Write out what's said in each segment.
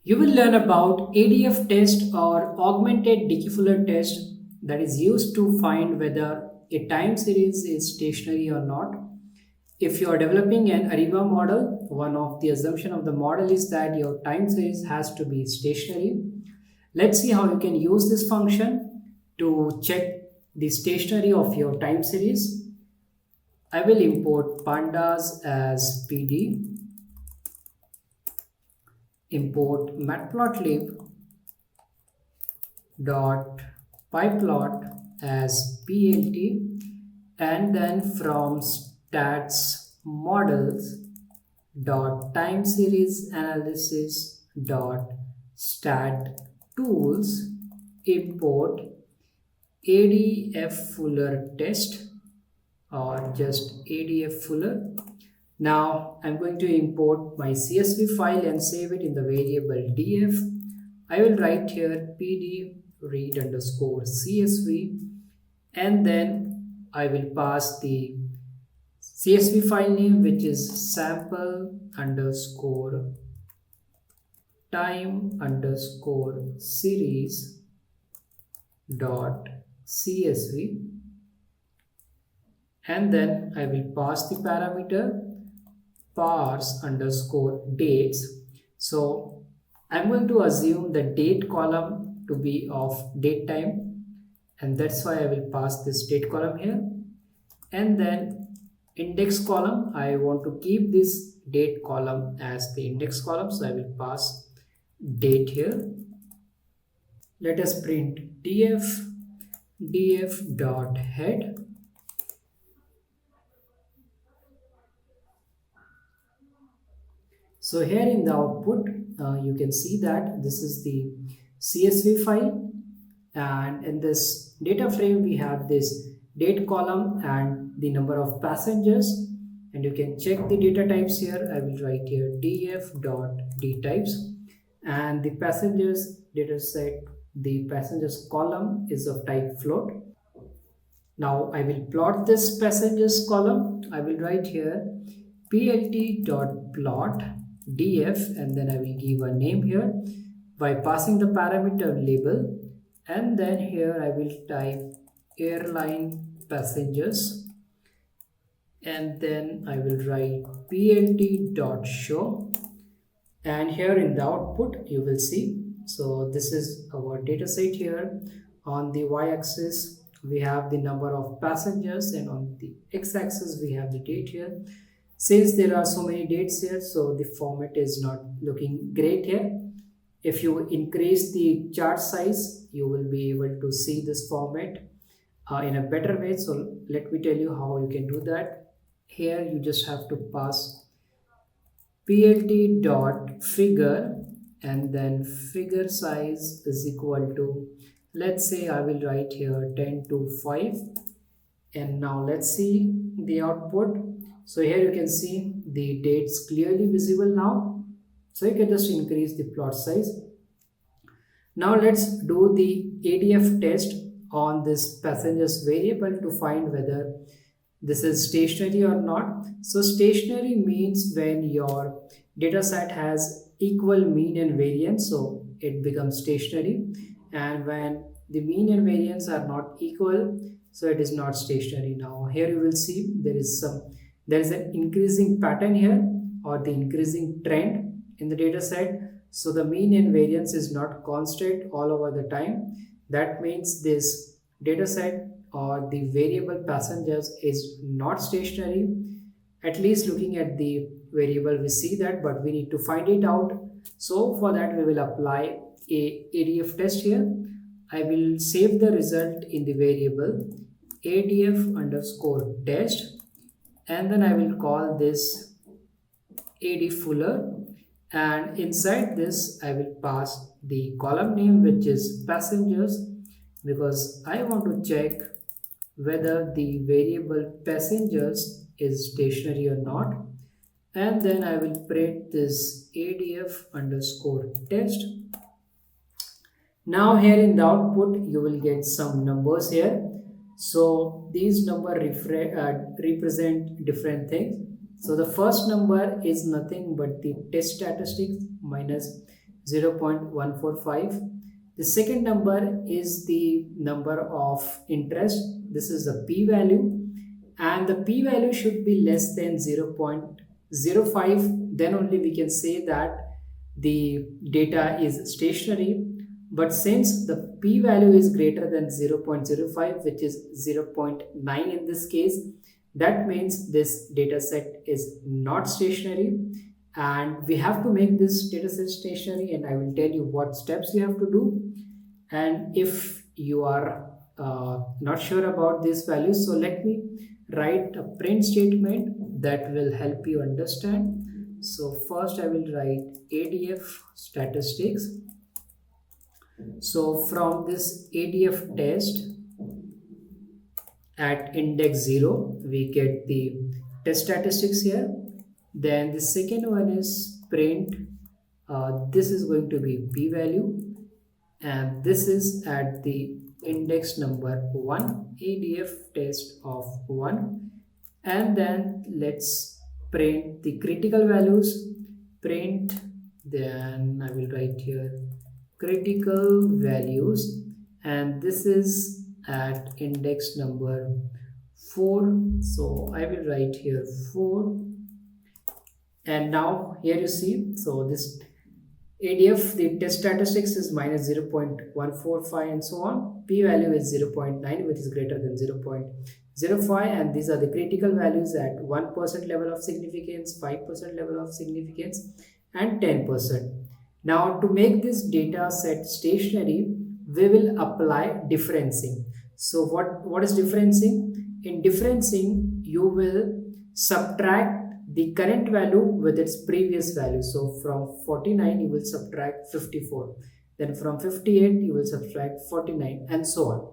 You will learn about ADF test or augmented decoupler test that is used to find whether a time series is stationary or not. If you are developing an Ariba model, one of the assumption of the model is that your time series has to be stationary. Let's see how you can use this function to check the stationary of your time series. I will import pandas as PD, import matplotlib dot pyplot as plt, and then from statsmodels dot time series analysis dot stat tools import Adfuller test or just Adfuller. Now I'm going to import my CSV file and save it in the variable df. I will write here pd read underscore CSV, and then I will pass the CSV file name, which is sample underscore time underscore series dot CSV, and then I will pass the parameter parse underscore dates. So I'm going to assume the date column to be of date time, and that's why I will pass this date column here. And then index column, I want to keep this date column as the index column, so I will pass date here. Let us print df dot head. So here in the output, you can see that this is the CSV file, and in this data frame we have this date column and the number of passengers, and you can check the data types here. I will write here df dot dtypes, and the passengers data set, the passengers column is of type float. Now I will plot this passengers column. I will write here plt.plot df, and then I will give a name here by passing the parameter label, and then here I will type airline passengers, and then I will write plt.show, and here in the output you will see, so this is our data set here. On the y-axis we have the number of passengers, and on the x-axis we have the date here. Since there are so many dates here, so the format is not looking great here. If you increase the chart size, you will be able to see this format in a better way. So let me tell you how you can do that. Here you just have to pass plt.figure, and then figure size is equal to, let's say I will write here 10 to 5, and now let's see the output. So here you can see the dates clearly visible now, so you can just increase the plot size. Now let's do the ADF test on this passengers variable to find whether this is stationary or not. So stationary means when your data set has equal mean and variance, so it becomes stationary, and when the mean and variance are not equal, so it is not stationary. Now here you will see there is an increasing pattern here, or the increasing trend in the data set. So the mean and variance is not constant all over the time. That means this data set or the variable passengers is not stationary. At least looking at the variable we see that, but we need to find it out. So for that we will apply a ADF test here. I will save the result in the variable ADF underscore test, and then I will call this Adfuller, and inside this I will pass the column name, which is passengers, because I want to check whether the variable passengers is stationary or not, and then I will print this ADF underscore test. Now here in the output you will get some numbers here. So these numbers represent different things. So the first number is nothing but the test statistics minus 0.145. The second number is the number of interest. This is the p-value, and the p-value should be less than 0.05. Then only we can say that the data is stationary. But since the p-value is greater than 0.05, which is 0.9 in this case, that means this data set is not stationary, and we have to make this data set stationary, and I will tell you what steps you have to do. And if you are not sure about these values, so let me write a print statement that will help you understand. So first I will write ADF statistics. So from this ADF test at index 0, we get the test statistics here. Then the second one is print. This is going to be p-value, and this is at the index number 1, ADF test of 1. And then let's print the critical values. Print, then I will write here critical values, and this is at index number 4, so I will write here 4. And now here you see, so this ADF, the test statistics is minus 0.145 and so on. P-value is 0.9, which is greater than 0.05, and these are the critical values at 1% level of significance, 5% level of significance, and 10%. Now to make this data set stationary, we will apply differencing. So what is differencing? In differencing, you will subtract the current value with its previous value. So from 49 you will subtract 54, then from 58 you will subtract 49, and so on.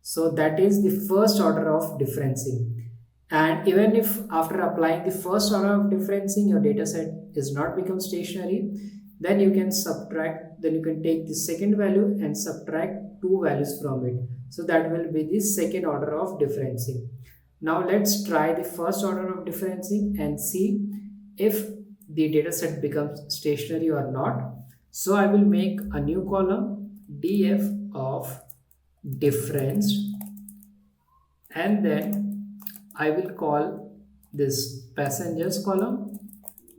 So that is the first order of differencing. And even if after applying the first order of differencing your data set is not become stationary, then you can subtract, then you can take the second value and subtract 2 values from it. So that will be the second order of differencing. Now let's try the first order of differencing and see if the data set becomes stationary or not. So I will make a new column, df of differenced, and then I will call this passengers column,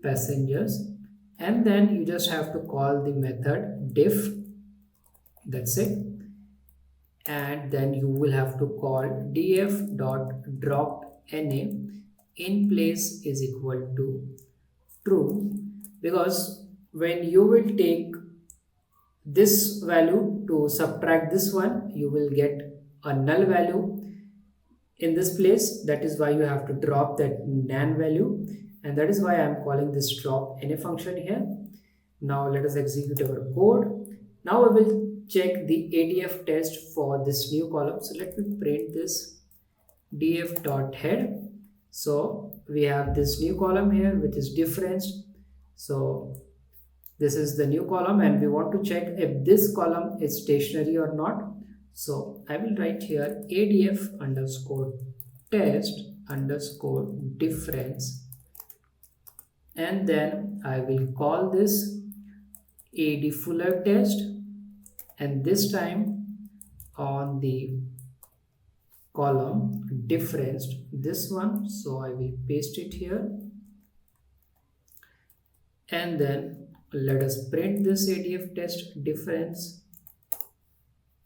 passengers, and then you just have to call the method diff, that's it. And then you will have to call df dot dropped na in place is equal to true, because when you will take this value to subtract this one, you will get a null value in this place. That is why you have to drop that nan value, and that is why I am calling this drop na function here. Now let us execute our code. Now we will check the ADF test for this new column. So let me print this df.head. So we have this new column here which is differenced. So this is the new column, and we want to check if this column is stationary or not. So I will write here ADF underscore test underscore difference, and then I will call this Adfuller test, and this time on the column differenced, this one, so I will paste it here, and then let us print this ADF test difference.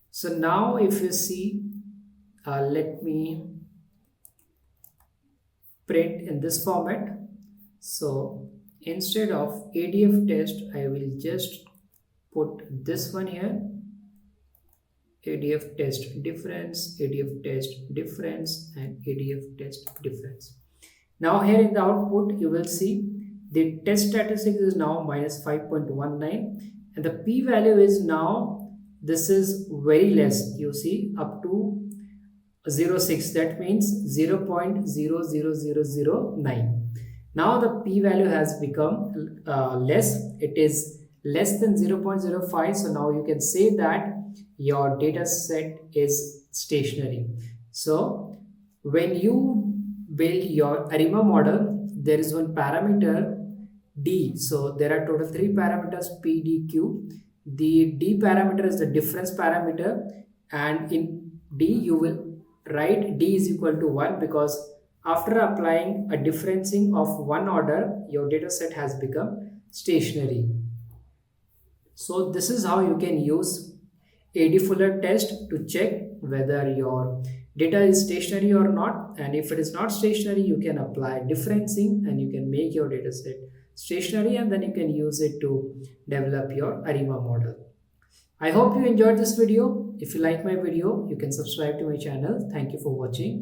So now if you see, let me print in this format. So instead of ADF test, I will just put this one here, ADF test difference, ADF test difference, and ADF test difference. Now here in the output you will see the test statistics is now minus 5.19, and the p-value is now, this is very less, you see, up to 0.6, that means 0.00009. Now the p-value has become less, it is less than 0.05. So now you can say that your data set is stationary. So when you build your ARIMA model, there is one parameter D. So there are total three parameters P, D, Q. The D parameter is the difference parameter, and in D you will write D is equal to 1 because after applying a differencing of one order, your data set has become stationary. So this is how you can use Adfuller test to check whether your data is stationary or not. And if it is not stationary, you can apply differencing and you can make your data set stationary, and then you can use it to develop your ARIMA model. I hope you enjoyed this video. If you like my video, you can subscribe to my channel. Thank you for watching.